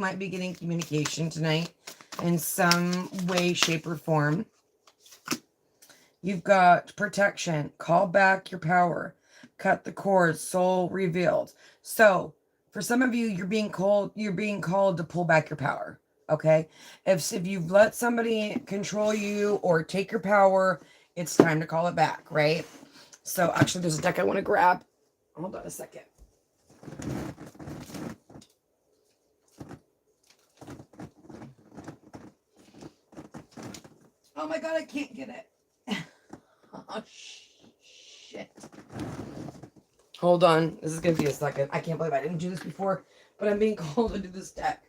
might be getting communication tonight in some way, shape, or form. You've got protection, call back your power, cut the cord, soul revealed. So for some of you, you're being called to pull back your power. Okay. If you've let somebody control you or take your power, it's time to call it back, right? So actually there's a deck I want to grab. Hold on a second. Oh my God, I can't get it. Oh, shit. Hold on. This is going to be a second. I can't believe I didn't do this before, but I'm being called to do this deck.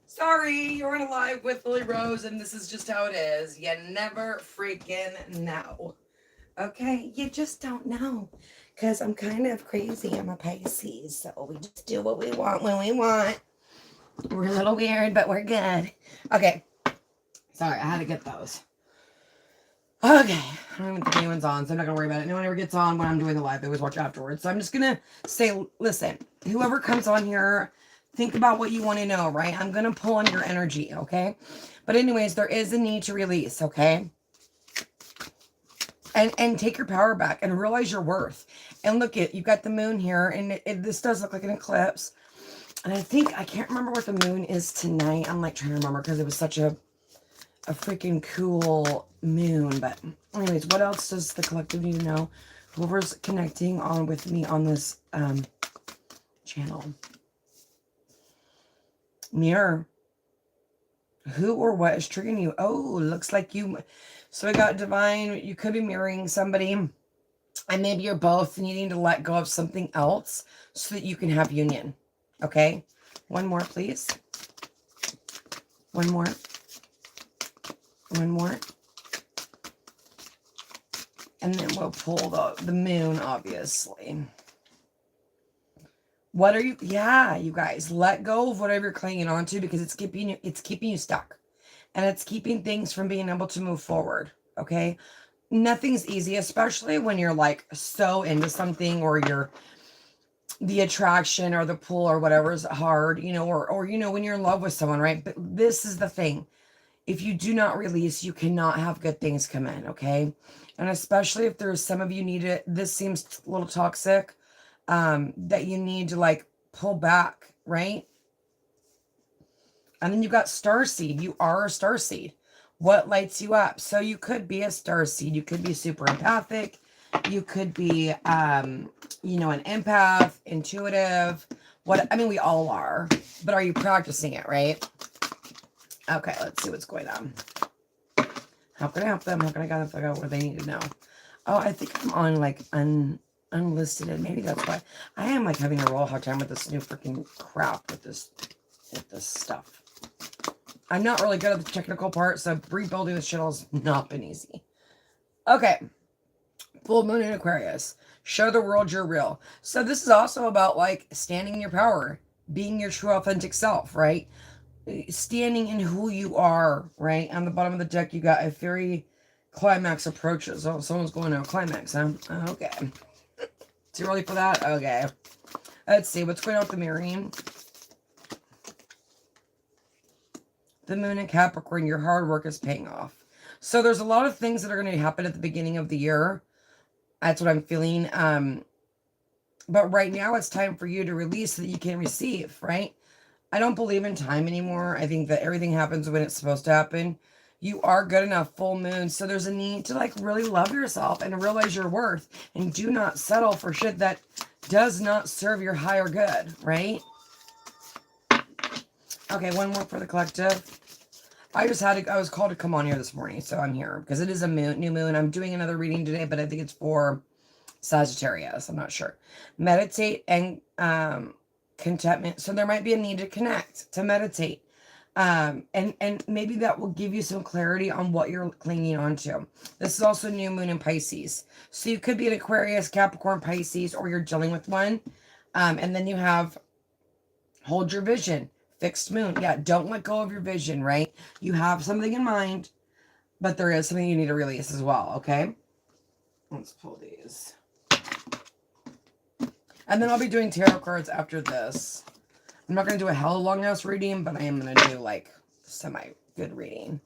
Sorry, you're in a live with Lily Rose, and this is just how it is. You never freaking know. Okay? You just don't know. Because I'm kind of crazy. I'm a Pisces, so we just do what we want when we want. We're a little weird, but we're good. Okay. Sorry, I had to get those. Okay. I don't even think anyone's on, so I'm not going to worry about it. No one ever gets on when I'm doing the live. They always watch afterwards. So I'm just going to say, listen, whoever comes on here, think about what you want to know, right? I'm going to pull on your energy, okay? But anyways, there is a need to release, okay? And take your power back and realize your worth. And look, you've got the moon here, and this does look like an eclipse. And I can't remember what the moon is tonight. I'm like trying to remember because it was such a freaking cool moon. But anyways, what else does the collective need to know? Whoever's connecting on with me on this channel. Mirror. Who or what is triggering you? Oh, looks like you. So I got divine. You could be mirroring somebody. And maybe you're both needing to let go of something else so that you can have union. Okay? One more, please. One more. One more. And then we'll pull the moon, obviously. What are you? Yeah, you guys, let go of whatever you're clinging on to because it's keeping you stuck. And it's keeping things from being able to move forward. Okay? Nothing's easy, especially when you're like so into something or you're the attraction or the pull or whatever is hard, you know, or you know, when you're in love with someone, right? But this is the thing. If you do not release, you cannot have good things come in, okay? And especially if there's some of you need it, this seems a little toxic, that you need to like pull back, right? And then you've got starseed. You are a starseed. What lights you up? So you could be a starseed. You could be super empathic. You could be, you know, an empath, intuitive. We all are. But are you practicing it, right? Okay, let's see what's going on. How can I help them? How can I get them to figure out what they need to know? Oh, I think I'm on like unlisted. And maybe that's why I am like having a real hard time with this new freaking crap with this stuff. I'm not really good at the technical part, so rebuilding this channel has not been easy. Okay. Full moon in Aquarius. Show the world you're real. So this is also about like standing in your power, being your true authentic self, right? Standing in who you are, right? On the bottom of the deck, you got a fairy climax approaches. Oh, someone's going to a climax, huh? Okay. Too early for that? Okay. Let's see. What's going on with the mirroring? The moon in Capricorn, your hard work is paying off. So there's a lot of things that are going to happen at the beginning of the year. That's what I'm feeling. But right now it's time for you to release so that you can receive, right? I don't believe in time anymore. I think that everything happens when it's supposed to happen. You are good enough, full moon. So there's a need to like really love yourself and realize your worth and do not settle for shit that does not serve your higher good, right? Okay, one more for the collective. I was called to come on here this morning, so I'm here because it is a new moon. I'm doing another reading today, but I think it's for Sagittarius. I'm not sure. Meditate and contentment. So there might be a need to connect, to meditate. And maybe that will give you some clarity on what you're clinging on to. This is also new moon in Pisces. So you could be an Aquarius, Capricorn, Pisces, or you're dealing with one. And then you have hold your vision. Fixed moon. Yeah, don't let go of your vision, right? You have something in mind, but there is something you need to release as well, okay? Let's pull these. And then I'll be doing tarot cards after this. I'm not going to do a hella long ass reading, but I am going to do like semi good reading.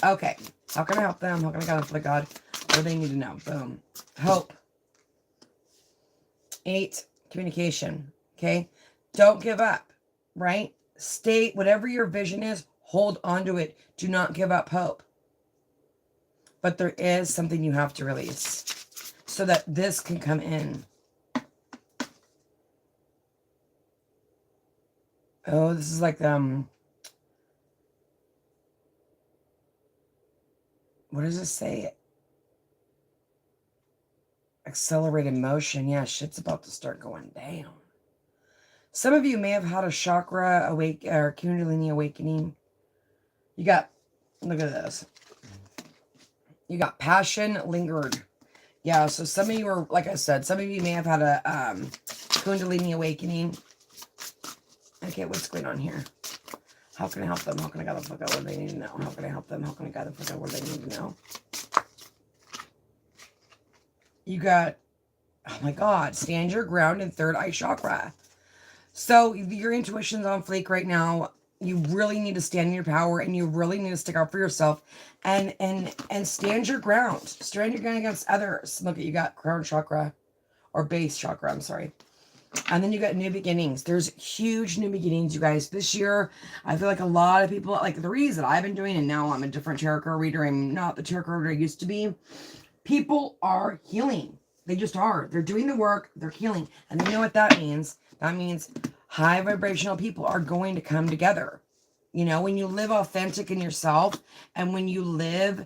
Okay. How can I help them? How can I guide them for the God? What do they need to know? Boom. Hope. 8, communication. Okay. Don't give up, right? Stay, whatever your vision is, hold on to it. Do not give up hope. But there is something you have to release so that this can come in. Oh, this is like, what does it say? Accelerated motion. Yeah, shit's about to start going down. Some of you may have had a chakra awake or Kundalini awakening. You got, look at this. You got passion lingered. Yeah, so some of you are, like I said, some of you may have had a Kundalini awakening. Okay, what's going on here? How can I help them? How can I guide them for what they need to know? How can I help them? How can I guide them for what they need to know? You got, oh my God, stand your ground in third eye chakra. So your intuition's on fleek right now. You really need to stand in your power, and you really need to stick up for yourself and stand your ground. Stand your ground against others. Look at, you got crown chakra or base chakra, I'm sorry. And then you got new beginnings. There's huge new beginnings, you guys. This year, I feel like a lot of people, like the reads that I've been doing, and now I'm a different tarot card reader. I'm not the tarot card reader I used to be. People are healing. They just are. They're doing the work. They're healing. And you know what that means? That means high vibrational people are going to come together. You know, when you live authentic in yourself, and when you live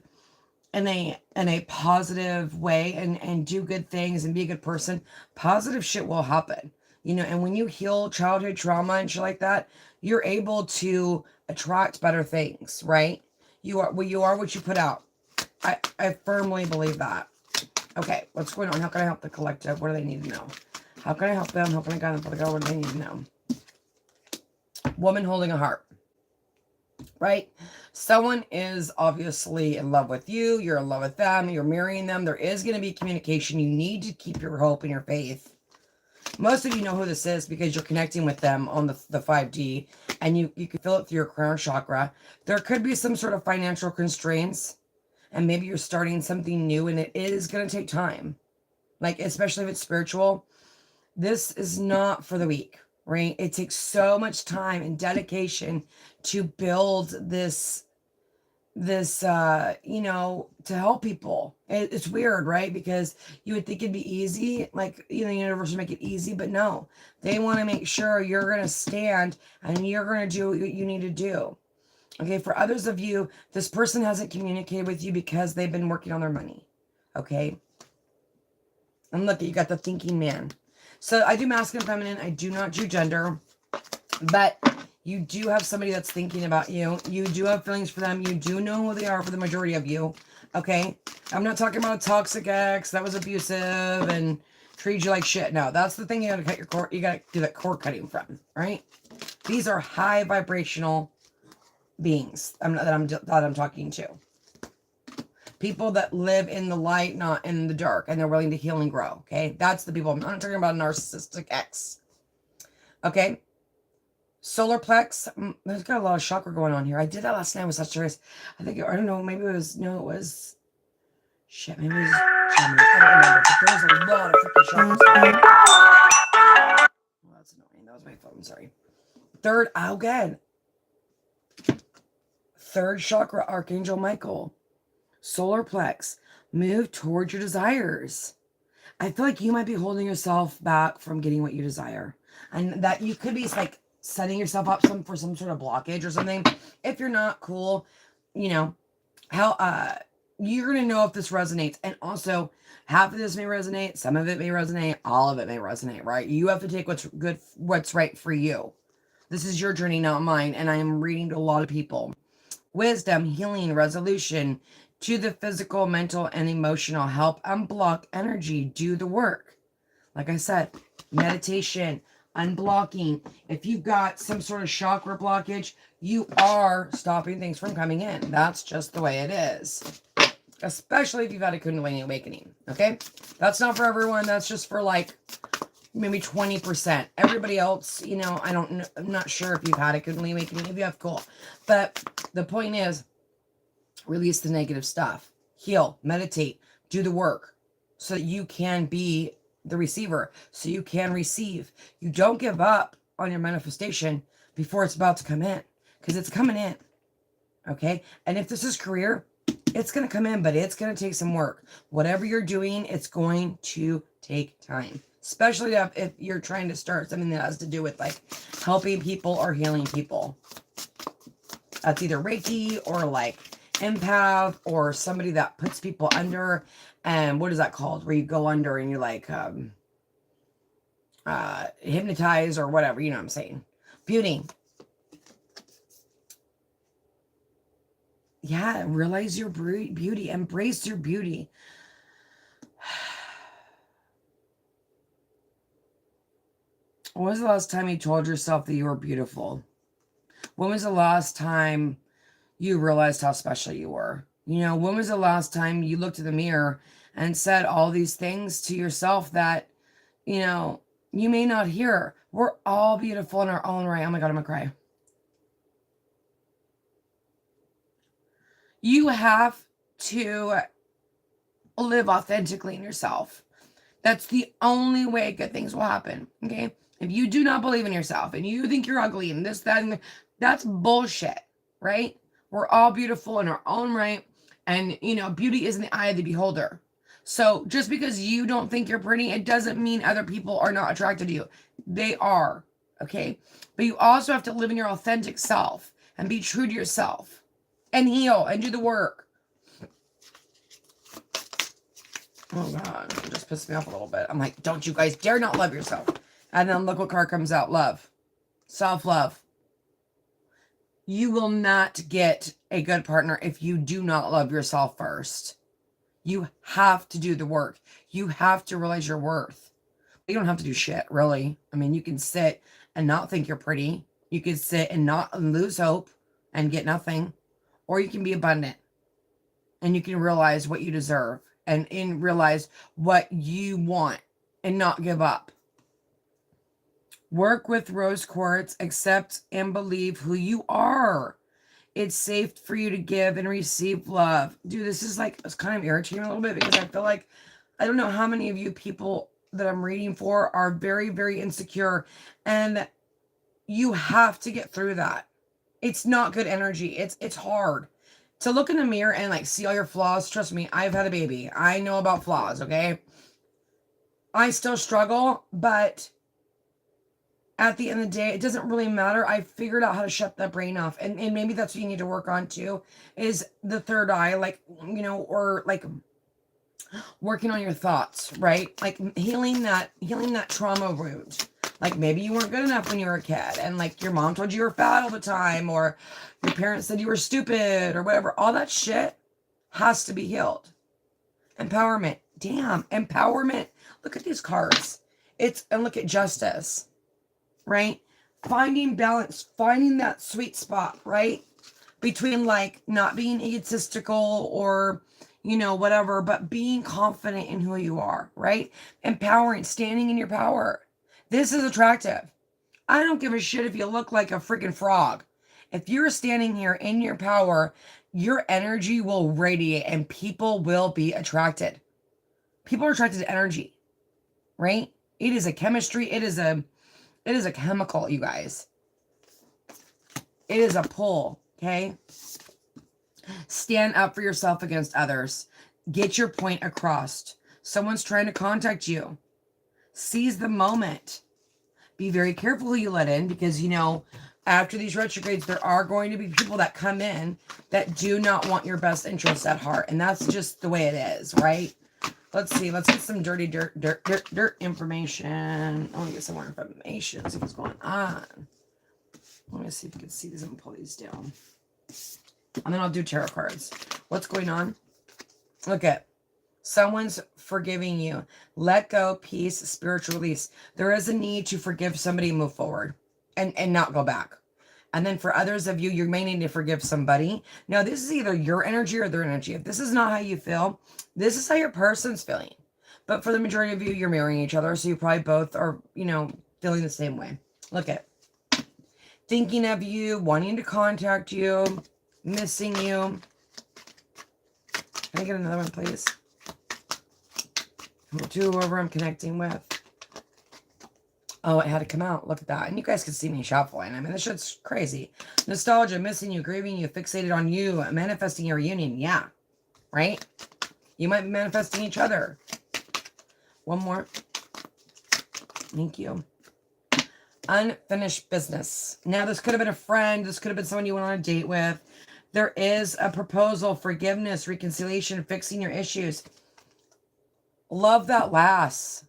in a positive way and do good things and be a good person, positive shit will happen. You know, and when you heal childhood trauma and shit like that, you're able to attract better things, right? You are what you put out. I firmly believe that. Okay, what's going on? How can I help the collective? What do they need to know? How can I help them? How can I guide them for the God? What do they need to know? Woman holding a heart. Right? Someone is obviously in love with you. You're in love with them. You're marrying them. There is going to be communication. You need to keep your hope and your faith. Most of you know who this is because you're connecting with them on the 5D, and you can feel it through your crown chakra. There could be some sort of financial constraints, and maybe you're starting something new, and it is going to take time. Like, especially if it's spiritual. This is not for the weak, right? It takes so much time and dedication to build this, you know, to help people. It's weird, right? Because you would think it'd be easy, like, you know, the universe would make it easy, but no. They want to make sure you're going to stand and you're going to do what you need to do. Okay, for others of you, this person hasn't communicated with you because they've been working on their money. Okay? And look, you got the thinking man. So I do masculine and feminine. I do not do gender. But you do have somebody that's thinking about you. You do have feelings for them. You do know who they are for the majority of you. Okay? I'm not talking about a toxic ex that was abusive and treated you like shit. No, that's the thing you got to cut your cord. You got to do that cord cutting from, right? These are high vibrational beings that I'm talking to. People that live in the light, not in the dark, and they're willing to heal and grow. Okay, that's the people. I'm not talking about a narcissistic ex. Okay, solar plex. There's got a lot of chakra going on here. I did that last night with Sagittarius. I think, I don't know, maybe it was, no, it was, shit, maybe it was Gemini. I don't remember, but there was a lot of freaking chakras. Well, that's annoying. That was my phone. Sorry. Third, oh, good. Third chakra, Archangel Michael. Solar plex. Move towards your desires. I feel like you might be holding yourself back from getting what you desire. And that you could be like setting yourself up for some sort of blockage or something. If you're not, cool, you know, how you're gonna know if this resonates. And also, half of this may resonate, some of it may resonate, all of it may resonate, right? You have to take what's good, what's right for you. This is your journey, not mine, and I am reading to a lot of people. Wisdom, healing, resolution to the physical, mental, and emotional. Help unblock energy. Do the work. Like I said, meditation, unblocking. If you've got some sort of chakra blockage, you are stopping things from coming in. That's just the way it is. Especially if you've had a Kundalini awakening. Okay? That's not for everyone. That's just for like maybe 20%. Everybody else, you know, I don't know. I'm not sure if you've had a Kundalini awakening. If you have, cool. But the point is, release the negative stuff. Heal, meditate, do the work so that you can be the receiver, so you can receive. You don't give up on your manifestation before it's about to come in, because it's coming in. Okay? And if this is career, it's going to come in, but it's going to take some work. Whatever you're doing, it's going to take time. Especially if you're trying to start something that has to do with like helping people or healing people. That's either Reiki or like empath or somebody that puts people under. And what is that called? Where you go under and you like hypnotize or whatever. You know what I'm saying? Beauty. Yeah, realize your beauty. Embrace your beauty. When was the last time you told yourself that you were beautiful? When was the last time you realized how special you were? You know, when was the last time you looked in the mirror and said all these things to yourself that, you know, you may not hear? We're all beautiful in our own right. Oh my God, I'm gonna cry. You have to live authentically in yourself. That's the only way good things will happen, okay? If you do not believe in yourself and you think you're ugly and this, that, and that's bullshit, right? We're all beautiful in our own right. And, you know, beauty is in the eye of the beholder. So just because you don't think you're pretty, it doesn't mean other people are not attracted to you. They are, okay? But you also have to live in your authentic self and be true to yourself and heal and do the work. Oh God, it just pissed me off a little bit. I'm like, don't you guys dare not love yourself. And then look what card comes out. Love. Self-love. You will not get a good partner if you do not love yourself first. You have to do the work. You have to realize your worth. You don't have to do shit, really. I mean, you can sit and not think you're pretty. You can sit and not lose hope and get nothing. Or you can be abundant. And you can realize what you deserve. And realize what you want. And not give up. Work with rose quartz, accept and believe who you are. It's safe for you to give and receive love. Dude, this is like, it's kind of irritating a little bit because I feel like, I don't know how many of you people that I'm reading for are very, very insecure. And you have to get through that. It's not good energy. It's hard to look in the mirror and like see all your flaws. Trust me, I've had a baby. I know about flaws, okay? I still struggle, but at the end of the day, it doesn't really matter. I figured out how to shut that brain off. And maybe that's what you need to work on too, is the third eye, like, you know, or like working on your thoughts, right? Like healing that trauma wound. Like maybe you weren't good enough when you were a kid and like your mom told you were fat all the time, or your parents said you were stupid or whatever. All that shit has to be healed. Empowerment. Damn, empowerment. Look at these cards. And look at justice. Right? Finding balance, finding that sweet spot, right? Between like not being egotistical or, you know, whatever, but being confident in who you are, right? Empowering, standing in your power. This is attractive. I don't give a shit if you look like a freaking frog. If you're standing here in your power, your energy will radiate and people will be attracted. People are attracted to energy, right? It is a chemistry. It is a chemical, you guys. It is a pull, okay? Stand up for yourself against others. Get your point across. Someone's trying to contact you. Seize the moment. Be very careful who you let in because, you know, after these retrogrades, there are going to be people that come in that do not want your best interests at heart. And that's just the way it is, right? Let's see. Let's get some dirty dirt information. I want to get some more information. See what's going on. Let me see if you can see these. I'm going to pull these down. And then I'll do tarot cards. What's going on? Look at. Someone's forgiving you. Let go, peace, spiritual release. There is a need to forgive somebody and move forward and not go back. And then for others of you, you may need to forgive somebody. Now, this is either your energy or their energy. If this is not how you feel, this is how your person's feeling. But for the majority of you, you're marrying each other. So you probably both are, feeling the same way. Look at thinking of you, wanting to contact you, missing you. Can I get another one, please? To whoever I'm connecting with. Oh, it had to come out. Look at that. And you guys can see me shuffling. I mean, this shit's crazy. Nostalgia, missing you, grieving you, fixated on you, manifesting your reunion. Yeah. Right? You might be manifesting each other. One more. Thank you. Unfinished business. Now, this could have been a friend. This could have been someone you went on a date with. There is a proposal, forgiveness, reconciliation, fixing your issues. Love that lasts.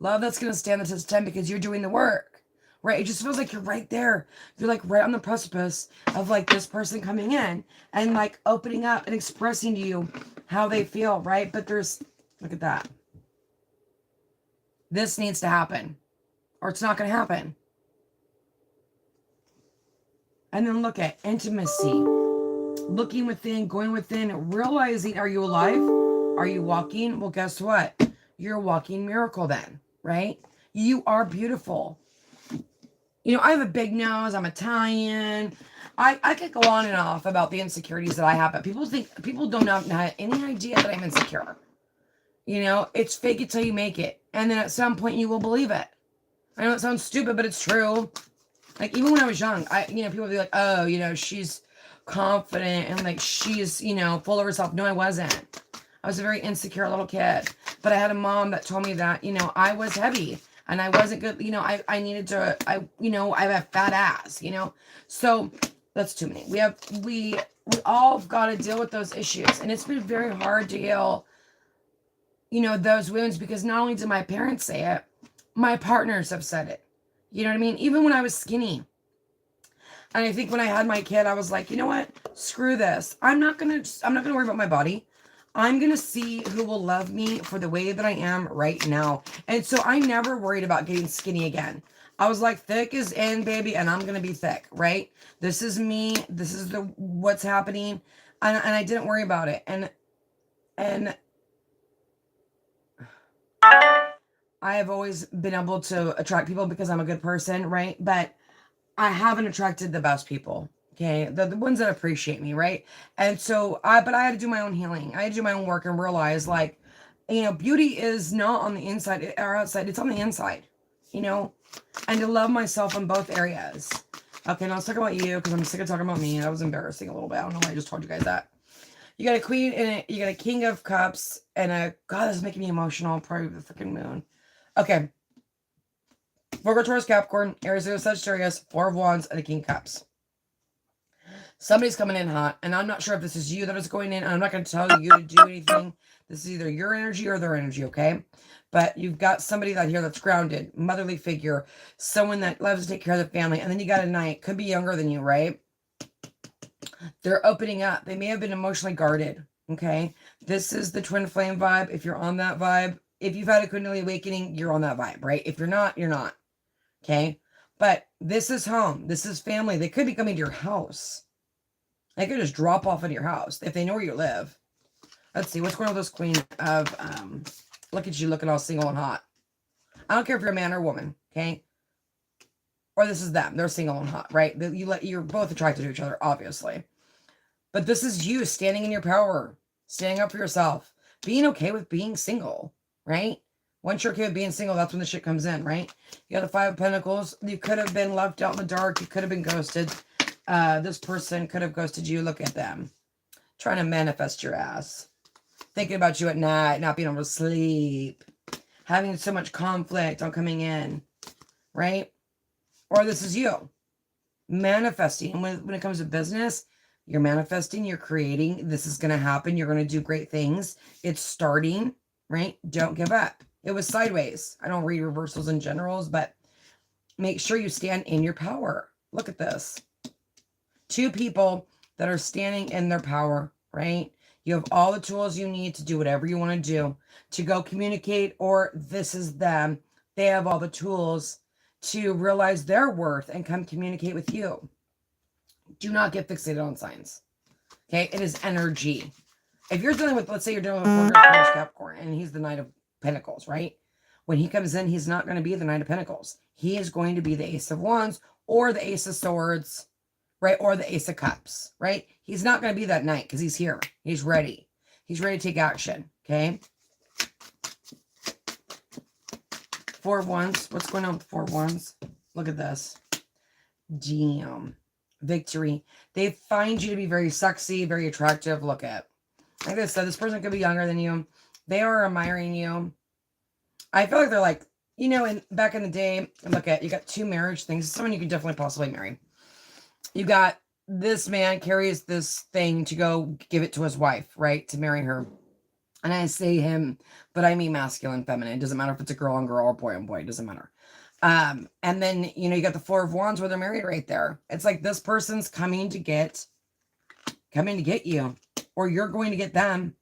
Love that's going to stand the test of time because you're doing the work, right? It just feels like you're right there. You're like right on the precipice of like this person coming in and like opening up and expressing to you how they feel, right? But there's, look at that. This needs to happen or it's not going to happen. And then look at intimacy, looking within, going within, realizing, are you alive? Are you walking? Well, guess what? You're a walking miracle then, right? You are beautiful. I have a big nose. I'm Italian. I could go on and off about the insecurities that I have, but people don't have any idea that I'm insecure. It's fake it till you make it. And then at some point you will believe it. I know it sounds stupid, but it's true. Like even when I was young, people would be like, oh, she's confident and like she's, full of herself. No, I wasn't. I was a very insecure little kid, but I had a mom that told me that, I was heavy and I wasn't good. I needed to, I have a fat ass, so that's too many. We all got to deal with those issues. And it's been very hard to heal, those wounds because not only did my parents say it, my partners have said it. You know what I mean? Even when I was skinny. And I think when I had my kid, I was like, you know what? Screw this. I'm not going to worry about my body. I'm going to see who will love me for the way that I am right now. And so I never worried about getting skinny again. I was like, thick is in, baby, and I'm going to be thick, right? This is me. This is what's happening. And I didn't worry about it. And I have always been able to attract people because I'm a good person, right? But I haven't attracted the best people. Okay, the ones that appreciate me, right? And so but I had to do my own healing. I had to do my own work and realize like, beauty is not on the inside or outside. It's on the inside, and to love myself in both areas. Okay, now let's talk about you because I'm sick of talking about me. That was embarrassing a little bit. I don't know why I just told you guys that. You got a queen and you got a king of cups and God, this is making me emotional. Probably the freaking moon. Okay. Virgo, Taurus, Capricorn, Aries, Leo, Sagittarius, Four of Wands, and a King of Cups. Somebody's coming in hot, and I'm not sure if this is you that is going in, and I'm not going to tell you to do anything. This is either your energy or their energy, okay? But you've got somebody out here that's grounded, motherly figure, someone that loves to take care of the family, and then you got a knight, could be younger than you, right? They're opening up. They may have been emotionally guarded, okay? This is the twin flame vibe. If you're on that vibe, if you've had a Kundalini awakening, you're on that vibe, right? If you're not, you're not, okay? But this is home. This is family. They could be coming to your house. They could just drop off at your house if they know where you live. Let's see. What's going on with this queen of, look at you looking all single and hot. I don't care if you're a man or a woman, okay? Or this is them. They're single and hot, right? You're both attracted to each other, obviously. But this is you standing in your power, standing up for yourself, being okay with being single, right? Once you're okay with being single, that's when the shit comes in, right? You got the Five of Pentacles. You could have been left out in the dark. You could have been ghosted. This person could have ghosted you. Look at them. Trying to manifest your ass. Thinking about you at night, not being able to sleep. Having so much conflict on coming in, right? Or this is you. Manifesting. When it comes to business, you're manifesting, you're creating. This is going to happen. You're going to do great things. It's starting, right? Don't give up. It was sideways. I don't read reversals and generals, but make sure you stand in your power. Look at this. Two people that are standing in their power, right? You have all the tools you need to do whatever you want to do, to go communicate, or this is them. They have all the tools to realize their worth and come communicate with you. Do not get fixated on signs. Okay? It is energy. If you're dealing with, let's say you're dealing with Virgo, Taurus, Capricorn, and he's the Knight of Pentacles, right? When he comes in, he's not going to be the Knight of Pentacles. He is going to be the Ace of Wands or the Ace of Swords, right? Or the Ace of Cups, right? He's not going to be that knight because he's here. He's ready. He's ready to take action, okay? Four of Wands. What's going on with the Four of Wands? Look at this. Damn. Victory. They find you to be very sexy, very attractive. Look at. Like I said, this person could be younger than you. They are admiring you. I feel like they're like, you know, back in the day, look at, you got two marriage things. Someone you could definitely possibly marry. You got this man carries this thing to go give it to his wife, right? To marry her. And I say him, but I mean masculine, feminine. It doesn't matter if it's a girl on girl or boy on boy. It doesn't matter. And then, you know, you got the Four of Wands where they're married right there. It's like this person's coming to get you, or you're going to get them.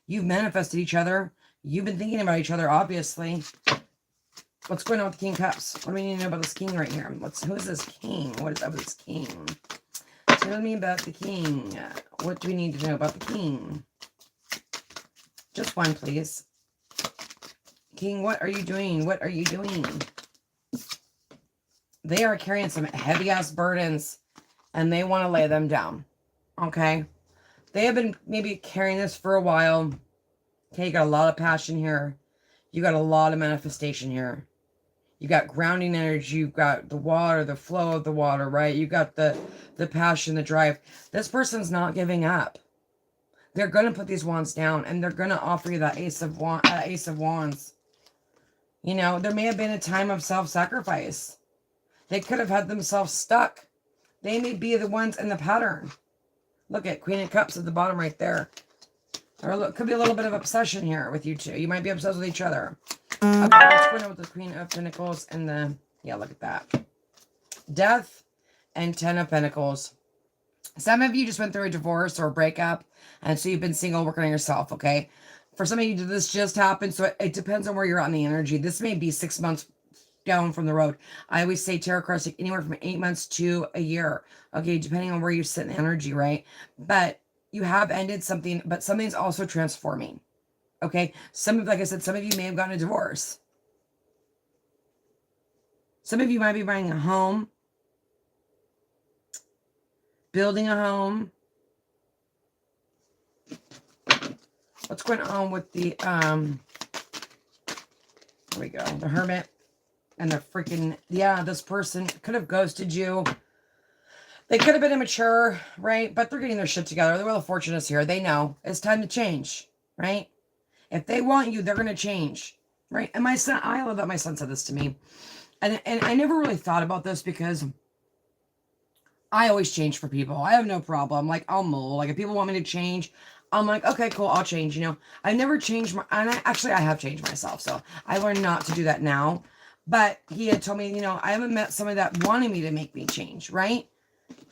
You've manifested each other. You've been thinking about each other, obviously. What's going on with the King of Cups? What do we need to know about this king right here? Who is this king? What is up with this king? Tell me about the king. What do we need to know about the king? Just one, please. King, what are you doing? What are you doing? They are carrying some heavy-ass burdens, and they want to lay them down. Okay? They have been maybe carrying this for a while. Okay, you got a lot of passion here. You got a lot of manifestation here. You got grounding energy. You've got the water, the flow of the water, right? You got the passion, the drive. This person's not giving up. They're going to put these wands down, and they're going to offer you that Ace of Wands. You know, there may have been a time of self-sacrifice. They could have had themselves stuck. They may be the ones in the pattern. Look at Queen of Cups at the bottom right there. Or could be a little bit of obsession here with you two. You might be obsessed with each other. Okay, what's going on with the Queen of Pentacles and the... Yeah, look at that. Death and Ten of Pentacles. Some of you just went through a divorce or a breakup, and so you've been single, working on yourself, okay? For some of you, this just happened, so it depends on where you're at in the energy. This may be 6 months down from the road. I always say tarot cards take anywhere from 8 months to a year, okay, depending on where you sit in the energy, right? But you have ended something, but something's also transforming, okay? Like I said, some of you may have gotten a divorce. Some of you might be buying a home, building a home. What's going on with the, there we go, the Hermit and the freaking, yeah, this person could have ghosted you. They could have been immature, right? But they're getting their shit together. The Wheel of Fortune is here. They know it's time to change, right? If they want you, they're going to change, right? And my son, I love that my son said this to me. And I never really thought about this because I always change for people. I have no problem. Like, I'll mull. Like, if people want me to change, I'm like, okay, cool, I'll change, you know. I never changed and I have changed myself, so I learned not to do that now. But he had told me, you know, I haven't met somebody that wanted me to make me change, right?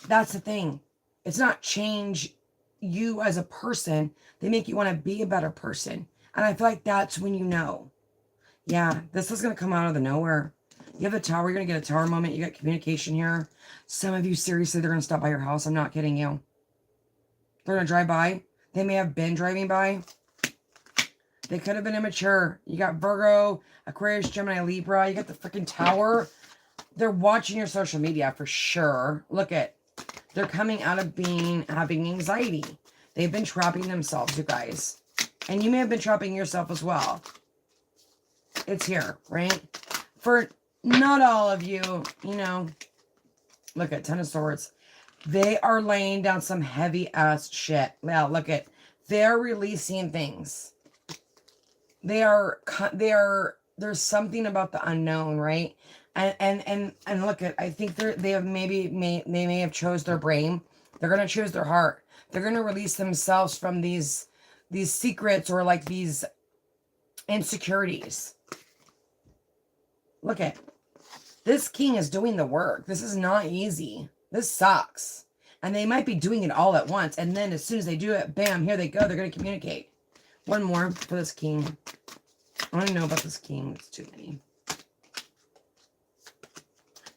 That's the thing. It's not change you as a person. They make you want to be a better person. And I feel like that's when you know. Yeah, this is going to come out of the nowhere. You have a tower. You're going to get a tower moment. You got communication here. Some of you, seriously, they're going to stop by your house. I'm not kidding you. They're going to drive by. They may have been driving by. They could have been immature. You got Virgo, Aquarius, Gemini, Libra. You got the freaking tower. They're watching your social media for sure. Look at, they're coming out of having anxiety. They've been trapping themselves, you guys. And you may have been trapping yourself as well. It's here, right? For not all of you, you know, look at Ten of Swords. They are laying down some heavy ass shit. Now, look at, they're releasing things. There's something about the unknown, right? And look at, I think they may have chose their brain. They're going to choose their heart. They're going to release themselves from these secrets or like these insecurities. Look at, this king is doing the work. This is not easy. This sucks. And they might be doing it all at once. And then as soon as they do it, bam, here they go. They're going to communicate. One more for this king. I want to know about this king. It's too many.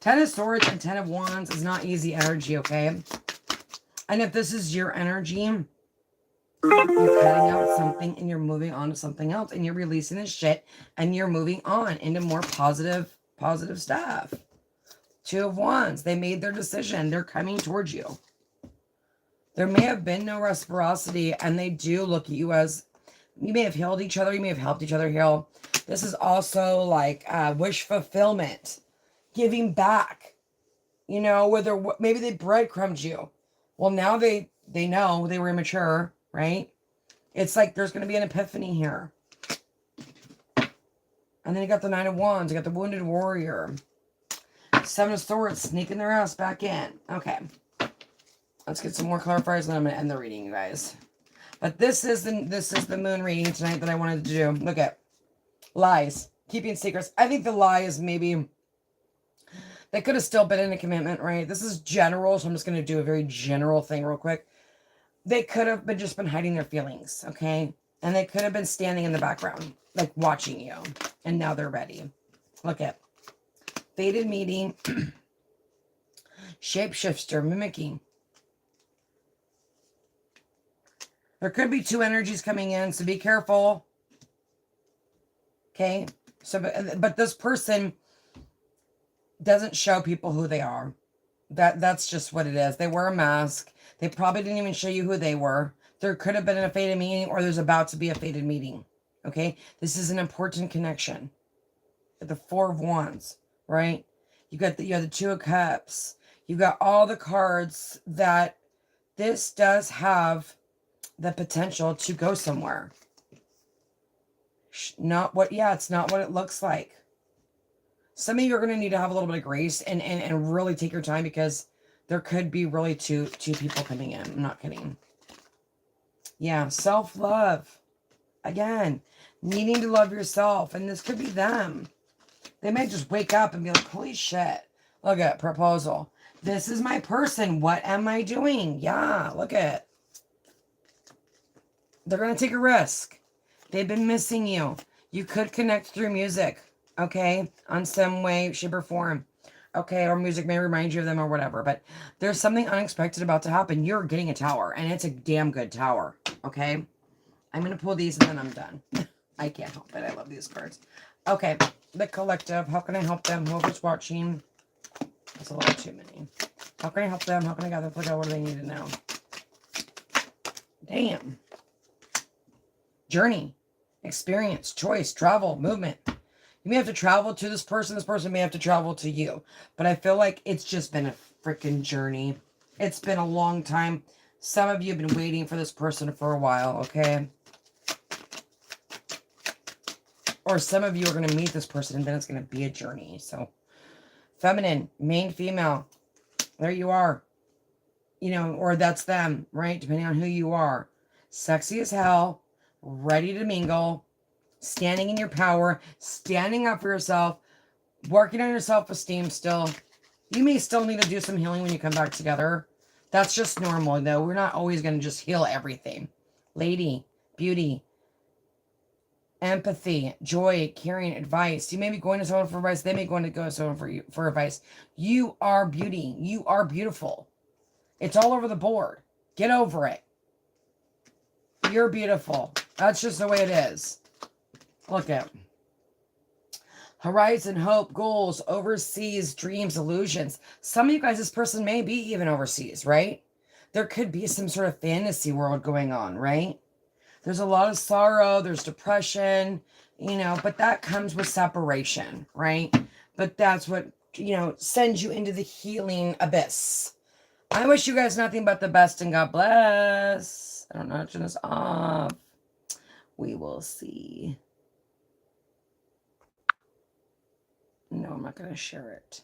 Ten of Swords and Ten of Wands is not easy energy, okay? And if this is your energy, You're cutting out something and you're moving on to something else, and you're releasing this shit and you're moving on into more positive stuff. Two of Wands. They made their decision. They're coming towards you. There may have been no reciprocity, and they do look at you as, you may have healed each other. You may have helped each other heal. This is also like wish fulfillment, giving back, you know, whether maybe they breadcrumbed you. Well, now they know they were immature, right? It's like there's going to be an epiphany here. And then you got the Nine of Wands. You got the Wounded Warrior. Seven of Swords sneaking their ass back in. Okay. Let's get some more clarifiers, and then I'm going to end the reading, you guys. But this is the moon reading tonight that I wanted to do. Look at lies, keeping secrets. I think the lie is maybe they could have still been in a commitment, right? This is general, so I'm just going to do a very general thing real quick. They could have just been hiding their feelings, okay? And they could have been standing in the background, like watching you. And now they're ready. Look at fated meeting, shapeshifter, mimicking. There could be two energies coming in, so be careful. Okay? So, but this person doesn't show people who they are. That's just what it is. They wear a mask. They probably didn't even show you who they were. There could have been a fated meeting, or there's about to be a fated meeting. Okay? This is an important connection. The Four of Wands, right? You have the Two of Cups. You got all the cards that this does have the potential to go somewhere. It's not what it looks like. Some of you are going to need to have a little bit of grace and really take your time, because there could be really two people coming in. I'm not kidding. Yeah, self-love. Again, needing to love yourself. And this could be them. They may just wake up and be like, holy shit. Look at proposal. This is my person. What am I doing? Yeah, look at it. They're going to take a risk. They've been missing you. You could connect through music, okay? On some way, shape, or form. Okay, or music may remind you of them or whatever. But there's something unexpected about to happen. You're getting a tower, and it's a damn good tower, okay? I'm going to pull these, and then I'm done. I can't help it. I love these cards. Okay, the collective. How can I help them? Whoever's watching. That's a little too many. How can I help them? How can I gather? What do they need to know? Damn. Journey, experience, choice, travel, movement. You may have to travel to this person. This person may have to travel to you. But I feel like it's just been a freaking journey. It's been a long time. Some of you have been waiting for this person for a while, okay? Or some of you are going to meet this person, and then it's going to be a journey. So, feminine, main, female. There you are. You know, or that's them, right? Depending on who you are. Sexy as hell. Ready to mingle, standing in your power, standing up for yourself, working on your self-esteem still. You may still need to do some healing when you come back together. That's just normal, though. We're not always going to just heal everything. Lady, beauty, empathy, joy, caring, advice. You may be going to someone for advice. They may go to someone for advice. You are beauty. You are beautiful. It's all over the board. Get over it. You're beautiful. That's just the way it is. Look at horizon, hope, goals, overseas, dreams, illusions. Some of you guys, this person may be even overseas, right? There could be some sort of fantasy world going on, right? There's a lot of sorrow. There's depression, you know, but that comes with separation, right? But that's what, you know, sends you into the healing abyss. I wish you guys nothing but the best, and God bless. I don't know how to turn this off. We will see. No, I'm not going to share it.